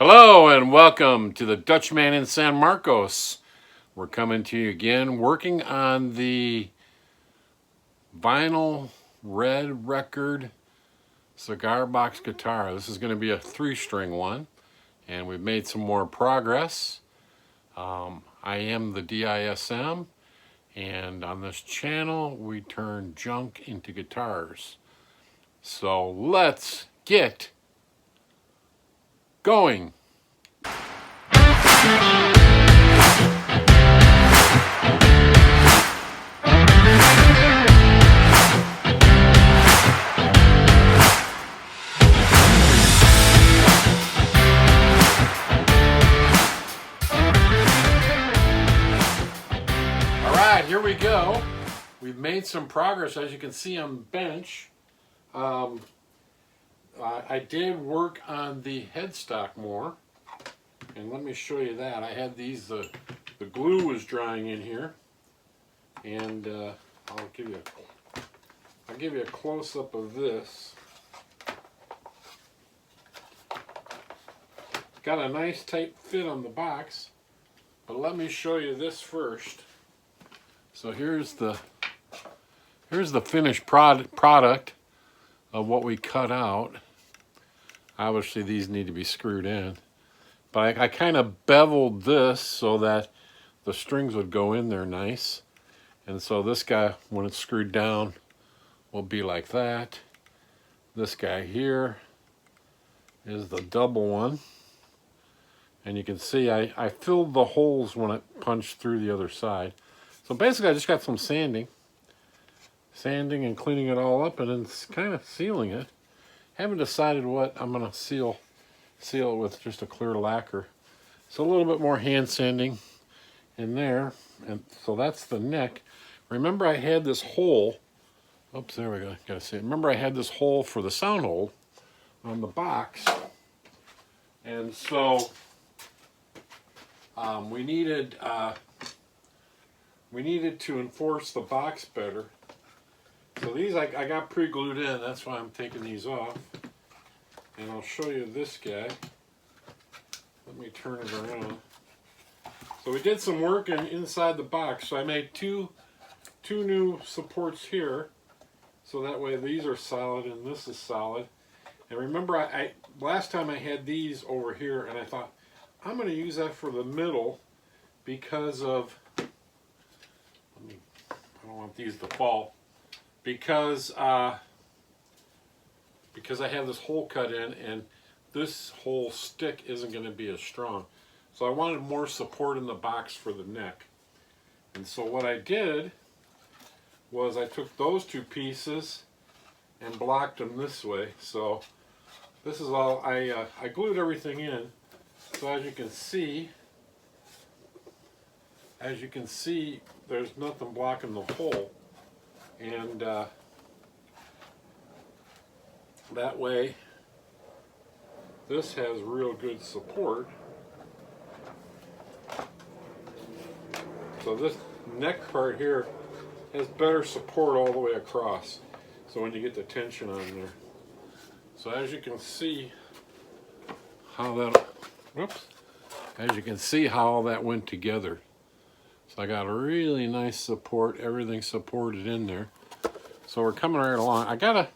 Hello and welcome to the Dutchman in San Marcos. We're coming to you again working on the vinyl red record cigar box guitar. This is going to be a 3-string one and we've made some more progress. I am the DISM, and on this channel we turn junk into guitars. So let's get going. Alright, here we go. We've made some progress, as you can see on the bench. I did work on the headstock more, and let me show you that. I had these, the glue was drying in here, and I'll give you a close-up of this. Got a nice tight fit on the box, but let me show you this first. So here's the finished product of what we cut out. Obviously these need to be screwed in, but I kind of beveled this so that the strings would go in there nice. And so this guy, when it's screwed down, will be like that. This guy here is the double one, and you can see I filled the holes when I punched through the other side. So basically I just got some sanding and cleaning it all up, and then it's kind of sealing it. Haven't decided what I'm going to seal it with, just a clear lacquer. So a little bit more hand sanding in there, and so that's the neck. Remember I had this hole, oops, there we go, gotta see it. Remember I had this hole for the sound hole on the box, and so we needed to enforce the box better. So these I got pre-glued in, that's why I'm taking these off. And I'll show you this guy. Let me turn it around. So we did some work inside the box. So I made two new supports here. So that way these are solid and this is solid. And remember I last time I had these over here, and I thought I'm going to use that for the middle because of, I don't want these to fall. Because I have this hole cut in, and this whole stick isn't going to be as strong. So I wanted more support in the box for the neck. And so what I did was I took those two pieces and blocked them this way. So this is all, I glued everything in. So as you can see, there's nothing blocking the hole. And that way this has real good support. So this neck part here has better support all the way across, so when you get the tension on there. So as you can see how that, as you can see how all that went together. So I got a really nice support, everything supported in there. So we're coming right along. I gotta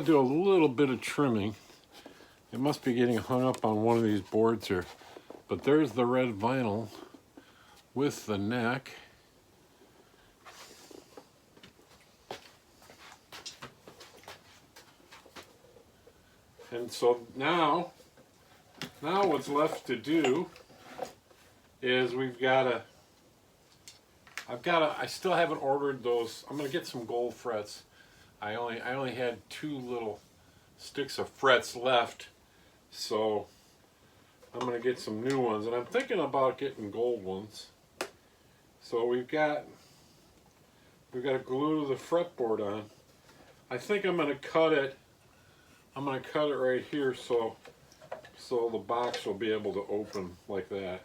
do a little bit of trimming. It must be getting hung up on one of these boards here. But there's the red vinyl with the neck. And so now what's left to do is I still haven't ordered those. I'm gonna get some gold frets. I only had 2 little sticks of frets left, so I'm gonna get some new ones, and I'm thinking about getting gold ones. So we've got to glue the fretboard on. I think I'm gonna cut it right here so the box will be able to open like that.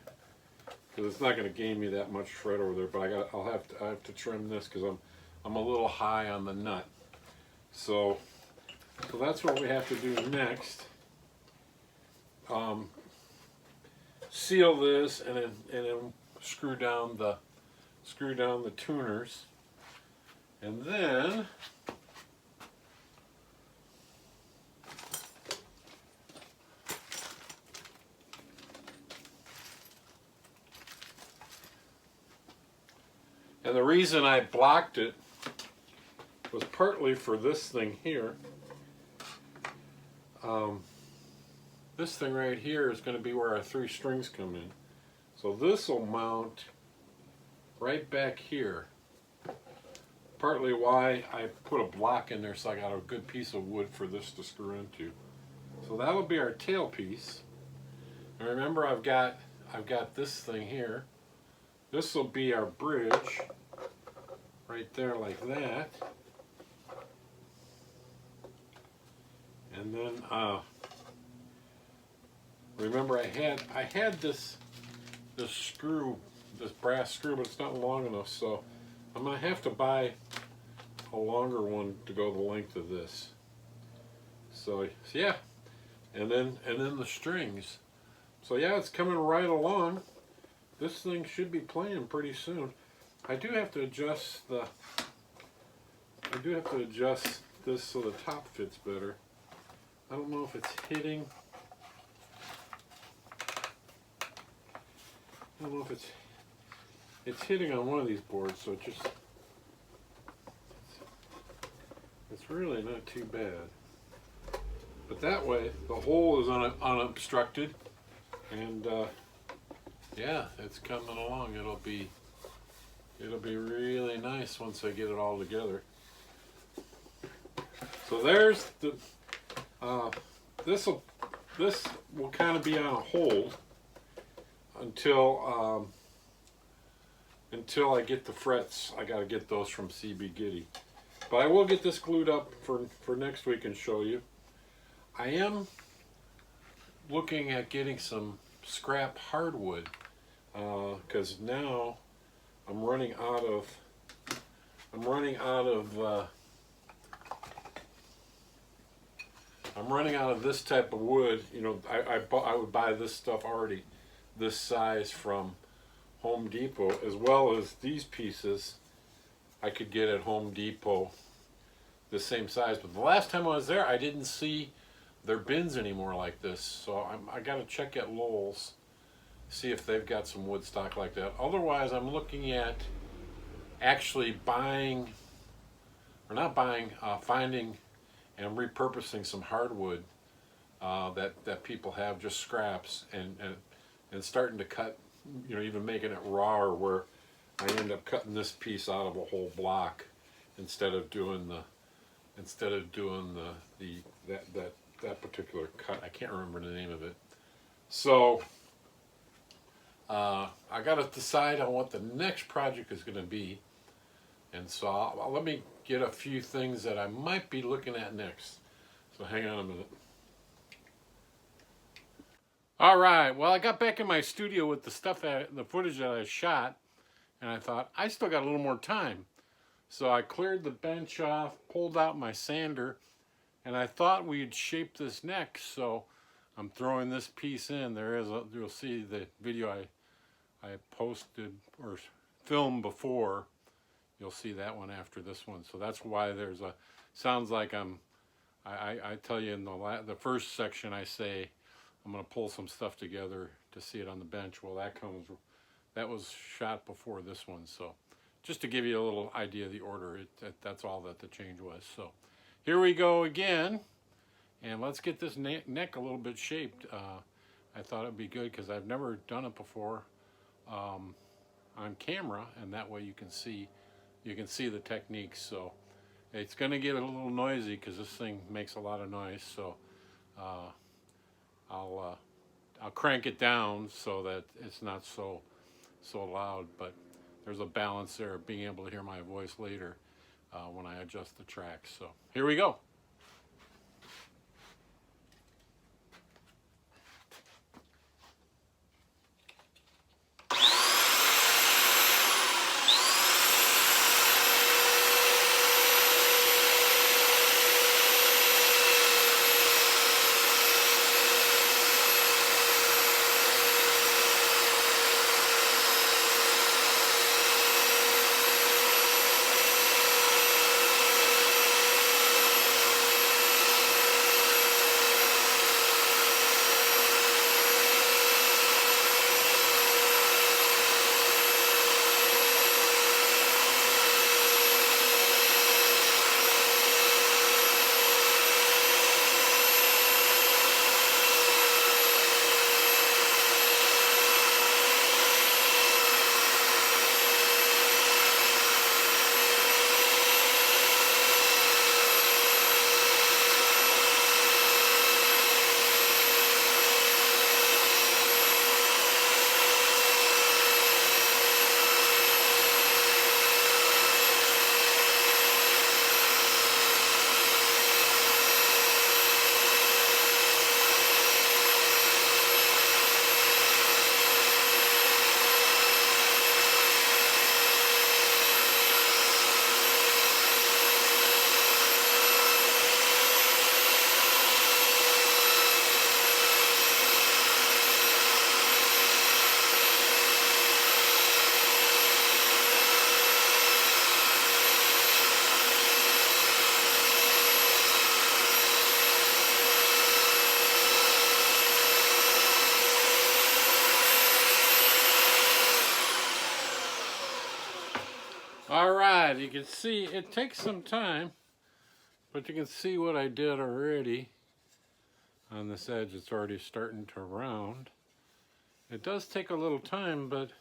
Because it's not going to gain me that much fret over there, but I have to trim this because I'm a little high on the nut. So that's what we have to do next. seal this and then screw down the tuners, and then the reason I blocked it was partly for this thing here. This thing right here is going to be where our 3 strings come in. So this will mount right back here. Partly why I put a block in there, so I got a good piece of wood for this to screw into. So that'll be our tail piece. And remember, I've got this thing here. This will be our bridge right there, like that. And then remember, I had this screw, this brass screw, but it's not long enough, so I'm gonna have to buy a longer one to go the length of this. So yeah, and then the strings. So yeah, it's coming right along. This thing should be playing pretty soon. I do have to adjust this so the top fits better. I don't know if it's hitting. I don't know if it's hitting on one of these boards, so it's really not too bad. But that way, the hole is unobstructed, and yeah, it's coming along. It'll be really nice once I get it all together. So there's the. This will kind of be on a hold until I get the frets. I got to get those from CBG. But I will get this glued up for next week and show you. I am looking at getting some scrap hardwood because now I'm running out of this type of wood. You know, I would buy this stuff already this size from Home Depot, as well as these pieces I could get at Home Depot the same size. But the last time I was there, I didn't see their bins anymore like this, so I got to check at Lowell's, see if they've got some wood stock like that. Otherwise, I'm looking at actually buying, or not buying, finding and repurposing some hardwood that people have, just scraps, and starting to cut, you know, even making it rawer, where I end up cutting this piece out of a whole block instead of doing that particular cut. I can't remember the name of it. So I got to decide on what the next project is going to be, and so let me get a few things that I might be looking at next. So hang on a minute. All right, well, I got back in my studio with the footage that I shot, and I thought I still got a little more time. So I cleared the bench off, pulled out my sander, and I thought we'd shape this neck. So I'm throwing this piece in. You'll see the video I posted or filmed before. You'll see that one after this one. So that's why sounds like I tell you in the first section, I say I'm going to pull some stuff together to see it on the bench. Well, that was shot before this one. So just to give you a little idea of the order, that's all that the change was. So here we go again, and let's get this neck a little bit shaped. I thought it'd be good because I've never done it before on camera, and that way you can see the techniques. So it's going to get a little noisy because this thing makes a lot of noise. So I'll crank it down so that it's not so loud, but there's a balance there of being able to hear my voice later when I adjust the track. So here we go. All right, you can see it takes some time, but you can see what I did already on this edge. It's already starting to round. It does take a little time, but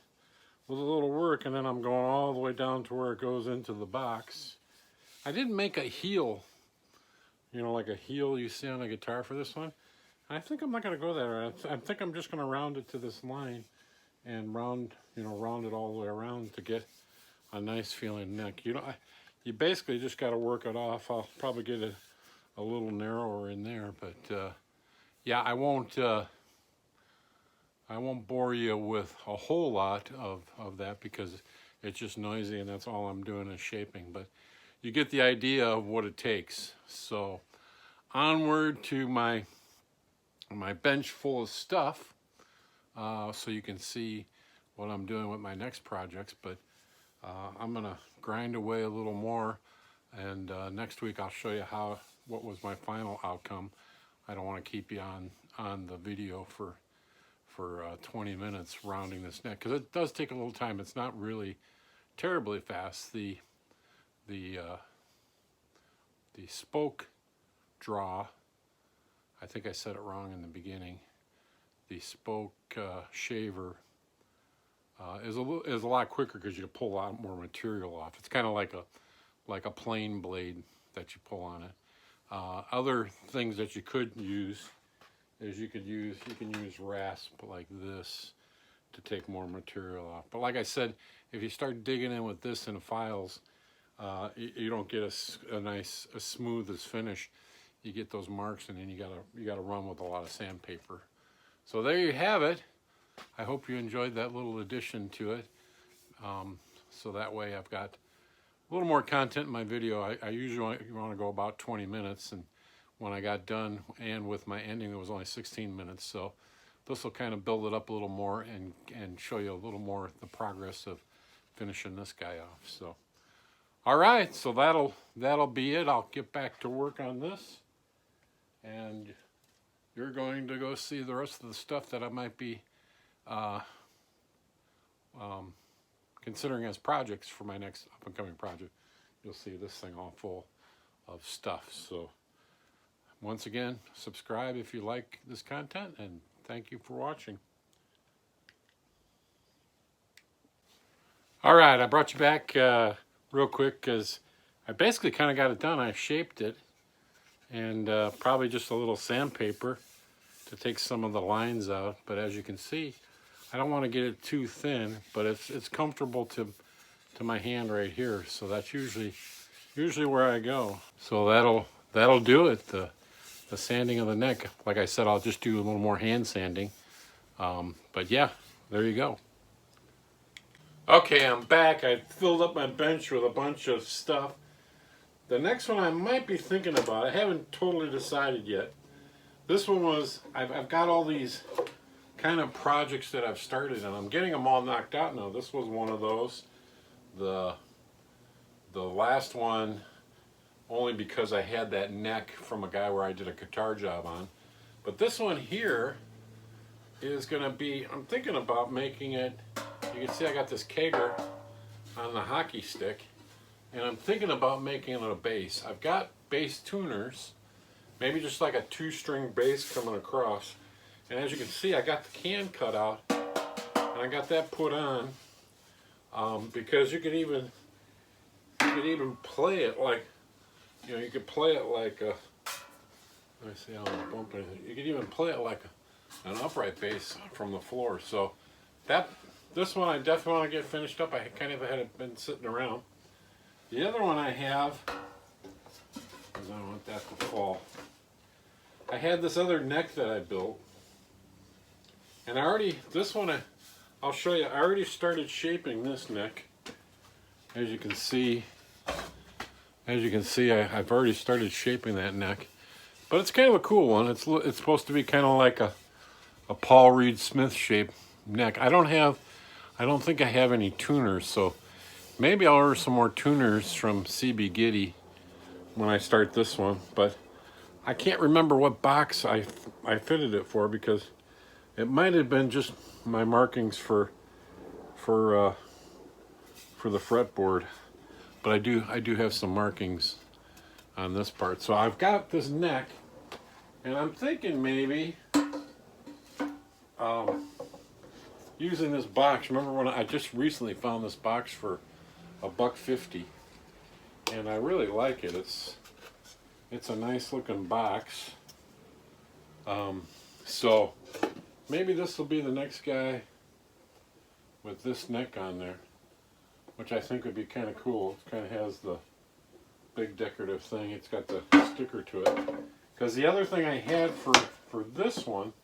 with a little work, and then I'm going all the way down to where it goes into the box. I didn't make a heel, you know, like a heel you see on a guitar for this one. I think I'm not going to go there. I think I'm just going to round it to this line and round it all the way around to get a nice feeling neck. You basically just got to work it off. I'll probably get it a little narrower in there, but yeah, I won't bore you with a whole lot of that because it's just noisy and that's all I'm doing is shaping. But you get the idea of what it takes. So onward to my bench full of stuff, so you can see what I'm doing with my next projects. But I'm gonna grind away a little more, and next week I'll show you what was my final outcome. I don't want to keep you on the video for 20 minutes rounding this neck because it does take a little time. It's not really terribly fast. The spoke draw, I think I said it wrong in the beginning. The spoke shaver is a lot quicker because you can pull a lot more material off. It's kind of like a plain blade that you pull on it. Other things that you could use is you can use rasp like this to take more material off. But like I said, if you start digging in with this in files, you don't get a nice, smooth finish. You get those marks, and then you gotta run with a lot of sandpaper. So there you have it. I hope you enjoyed that little addition to it. So that way I've got a little more content in my video. I usually want to go about 20 minutes, and when I got done and with my ending, it was only 16 minutes. So this will kind of build it up a little more and show you a little more the progress of finishing this guy off. So, all right, so that'll be it. I'll get back to work on this, and you're going to go see the rest of the stuff that I might be considering as projects for my next up-and-coming project. You'll see this thing all full of stuff. So once again, subscribe if you like this content, and thank you for watching. All right, I brought you back real quick because I basically kind of got it done. I shaped it, and probably just a little sandpaper to take some of the lines out. But as you can see, I don't want to get it too thin, but it's comfortable to my hand right here. So that's usually where I go. So that'll do it. The sanding of the neck. Like I said, I'll just do a little more hand sanding. But yeah, there you go. Okay, I'm back. I filled up my bench with a bunch of stuff. The next one I might be thinking about, I haven't totally decided yet. This one was, I've got all these kind of projects that I've started, and I'm getting them all knocked out now. This was one of those. The last one, only because I had that neck from a guy where I did a guitar job on. But this one here is going to be, I'm thinking about making it, you can see I got this kegger on the hockey stick, and I'm thinking about making it a bass. I've got bass tuners, maybe just like a 2-string bass coming across. And as you can see, I got the can cut out, and I got that put on because you could even play it like, you know, you could play it like a, let me see how I'm bumping it. You could even play it like an upright bass from the floor. So this one I definitely want to get finished up. I kind of had it been sitting around. The other one I have, because I don't want that to fall, I had this other neck that I built. And this one I'll show you, I already started shaping this neck. As you can see, I've already started shaping that neck. But it's kind of a cool one. It's supposed to be kind of like a Paul Reed Smith shaped neck. I don't think I have any tuners, so maybe I'll order some more tuners from CBG when I start this one. But I can't remember what box I fitted it for, because it might have been just my markings for the fretboard. but I do have some markings on this part. So I've got this neck, and I'm thinking maybe using this box. Remember when I just recently found this box for $1.50, and I really like it. It's a nice looking box. So maybe this will be the next guy with this neck on there, which I think would be kind of cool. It kind of has the big decorative thing. It's got the sticker to it. Because the other thing I had for this one,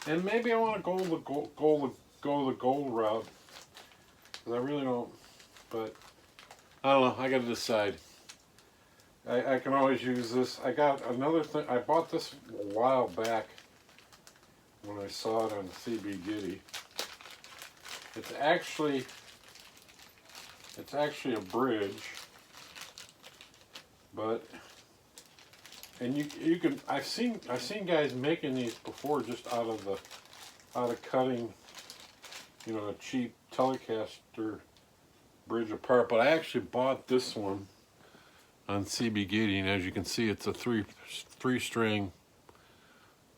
and maybe I want to go the gold route, because I really don't, but I don't know. I got to decide. I can always use this. I got another thing. I bought this a while back when I saw it on CBG. It's actually a bridge, but and you can I've seen guys making these before just out of cutting, you know, a cheap Telecaster bridge apart. But I actually bought this one on CBG, and as you can see, it's a three string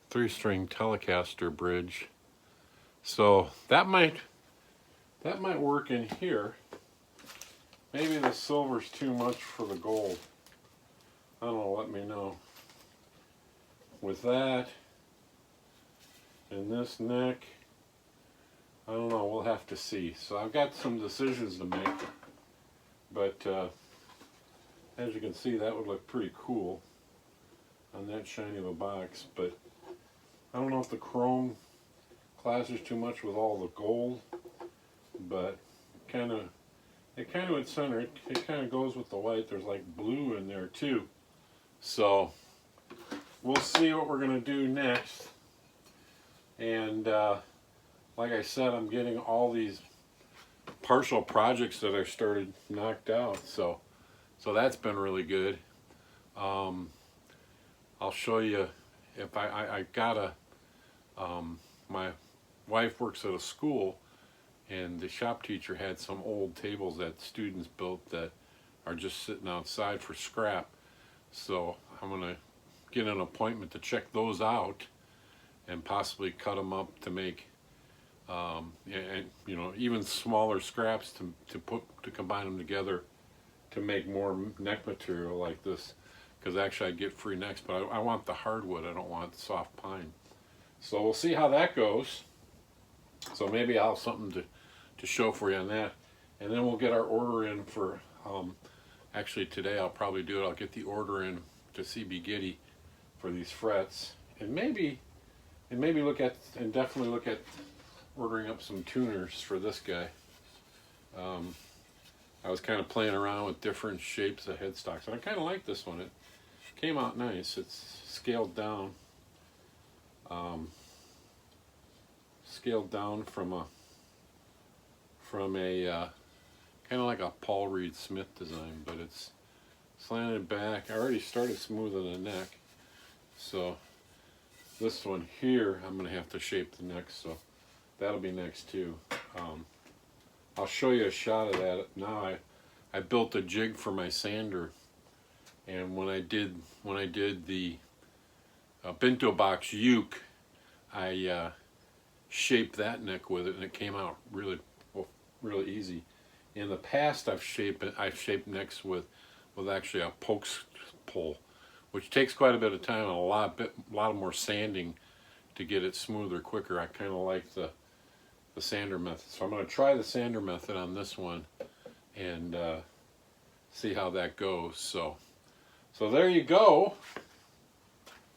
Telecaster bridge. So that might work in here. Maybe the silver's too much for the gold. I don't know, let me know. With that and this neck, I don't know, we'll have to see. So I've got some decisions to make, but as you can see, that would look pretty cool on that shiny of a box. But I don't know if the chrome clashes too much with all the gold, but it kind of would center. It kind of goes with the white. There's like blue in there too. So we'll see what we're going to do next. And like I said, I'm getting all these partial projects that I started knocked out. So that's been really good. I'll show you if I got a, my wife works at a school, and the shop teacher had some old tables that students built that are just sitting outside for scrap. So I'm gonna get an appointment to check those out and possibly cut them up to make, and you know, even smaller scraps to combine them together to make more neck material like this, because actually I get free necks, but I want the hardwood, I don't want soft pine. So we'll see how that goes. So maybe I'll have something to show for you on that, and then we'll get our order in for, actually today I'll probably do it. I'll get the order in to CBG for these frets, and definitely look at ordering up some tuners for this guy. I was kind of playing around with different shapes of headstocks, and I kind of like this one. It came out nice. It's scaled down from a kind of like a Paul Reed Smith design, but it's slanted back. I already started smoothing the neck, so this one here I'm going to have to shape the neck, so that'll be next too. I'll show you a shot of that now. I built a jig for my sander, and when I did the bento box uke, I shaped that neck with it, and it came out really easy. In the past, I've shaped necks with actually a poke pull, which takes quite a bit of time and a lot more sanding to get it smoother quicker. I kind of like the sander method, so I'm going to try the sander method on this one and see how that goes. So there you go.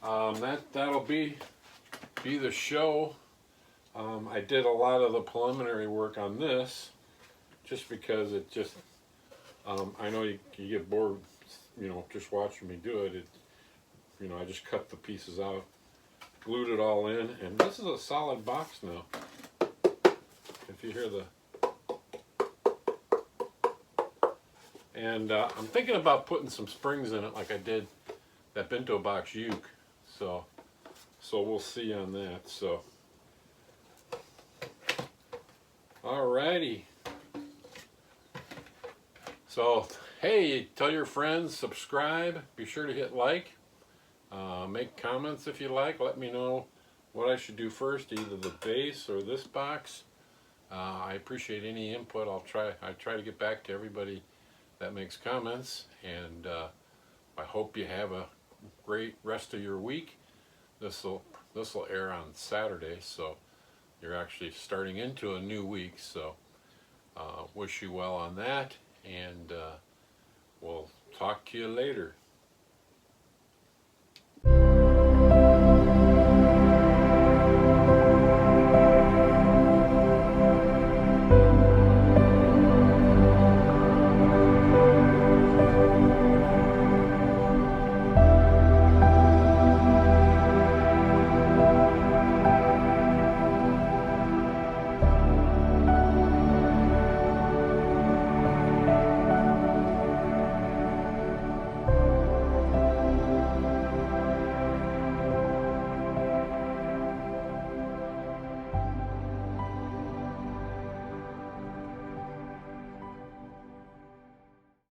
That'll be the show. I did a lot of the preliminary work on this just because it just, I know you get bored, you know, just watching me do it. You know, I just cut the pieces out, glued it all in, and this is a solid box now. If you hear the, and I'm thinking about putting some springs in it like I did that bento box uke. So we'll see on that. So alrighty. So Hey, tell your friends, subscribe, be sure to hit like, make comments if you like, let me know what I should do first, either the base or this box. I appreciate any input. I try to get back to everybody that makes comments, and I hope you have a great rest of your week. This will air on Saturday, so you're actually starting into a new week. So wish you well on that, and we'll talk to you later.